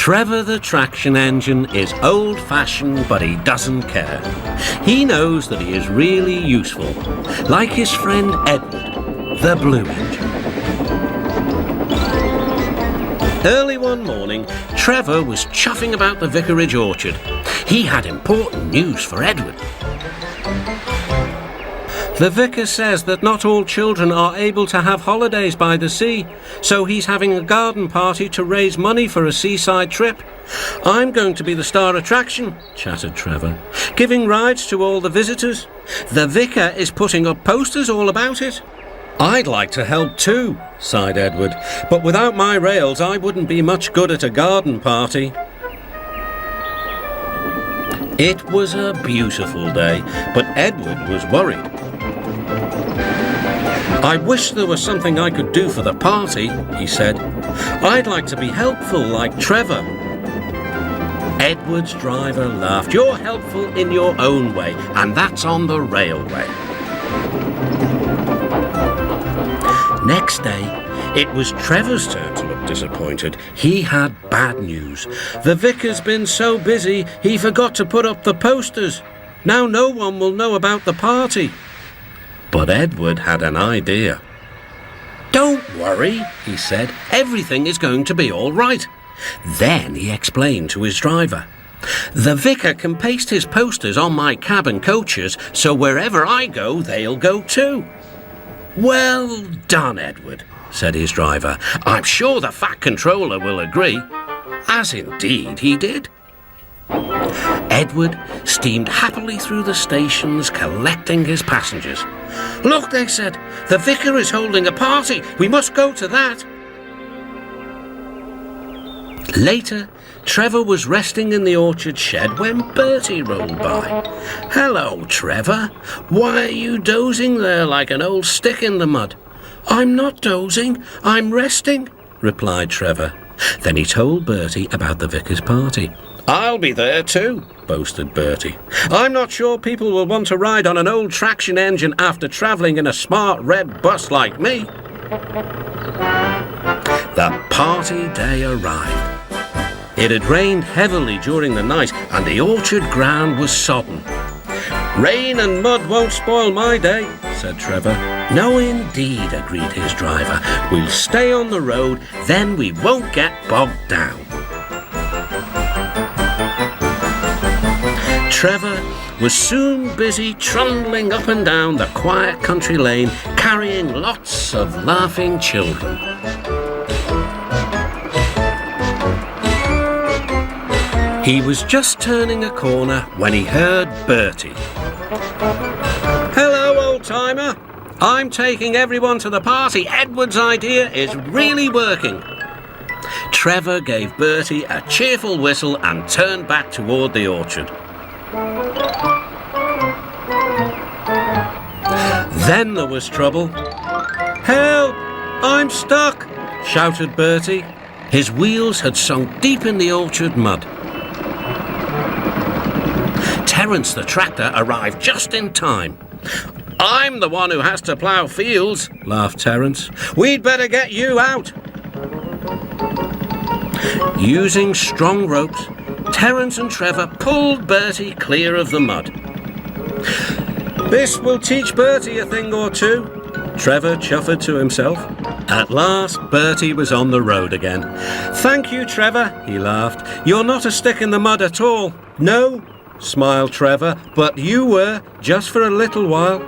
Trevor the traction engine is old-fashioned, but he doesn't care. He knows that he is really useful, like his friend Edward, the blue engine. Early one morning, Trevor was chuffing about the vicarage orchard. He had important news for Edward. The vicar says that not all children are able to have holidays by the sea, so he's having a garden party to raise money for a seaside trip. I'm going to be the star attraction, chattered Trevor, giving rides to all the visitors. The vicar is putting up posters all about it. I'd like to help too, sighed Edward, but without my rails I wouldn't be much good at a garden party. It was a beautiful day, but Edward was worried. I wish there was something I could do for the party, he said. I'd like to be helpful like Trevor. Edward's driver laughed. You're helpful in your own way, and that's on the railway. Next day, it was Trevor's turn to look disappointed. He had bad news. The vicar's been so busy, he forgot to put up the posters. Now no one will know about the party. But Edward had an idea. Don't worry, he said. Everything is going to be all right. Then he explained to his driver. The vicar can paste his posters on my cab and coaches, so wherever I go, they'll go too. Well done, Edward, said his driver. I'm sure the Fat Controller will agree. As indeed he did. Edward steamed happily through the stations, collecting his passengers. Look, they said, the vicar is holding a party. We must go to that. Later, Trevor was resting in the orchard shed when Bertie rolled by. Hello, Trevor. Why are you dozing there like an old stick in the mud? I'm not dozing, I'm resting, replied Trevor. Then he told Bertie about the vicar's party. I'll be there too, boasted Bertie. I'm not sure people will want to ride on an old traction engine after travelling in a smart red bus like me. The party day arrived. It had rained heavily during the night and the orchard ground was sodden. Rain and mud won't spoil my day, said Trevor. No, indeed, agreed his driver. We'll stay on the road, then we won't get bogged down. Trevor was soon busy trundling up and down the quiet country lane, carrying lots of laughing children. He was just turning a corner when he heard Bertie. Hello, old-timer. I'm taking everyone to the party. Edward's idea is really working. Trevor gave Bertie a cheerful whistle and turned back toward the orchard. Then there was trouble. Help! I'm stuck! Shouted Bertie. His wheels had sunk deep in the orchard mud. Terence the tractor arrived just in time. I'm the one who has to plough fields, laughed Terence. We'd better get you out. Using strong ropes, Terence and Trevor pulled Bertie clear of the mud. This will teach Bertie a thing or two, Trevor chuffed to himself. At last, Bertie was on the road again. Thank you, Trevor, he laughed. You're not a stick in the mud at all. No, smiled Trevor, but you were, just for a little while.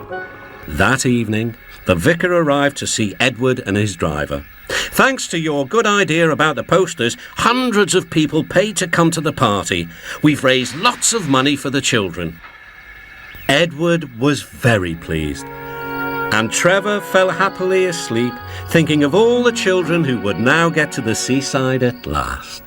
That evening, the vicar arrived to see Edward and his driver. Thanks to your good idea about the posters, hundreds of people paid to come to the party. We've raised lots of money for the children. Edward was very pleased, and Trevor fell happily asleep, thinking of all the children who would now get to the seaside at last.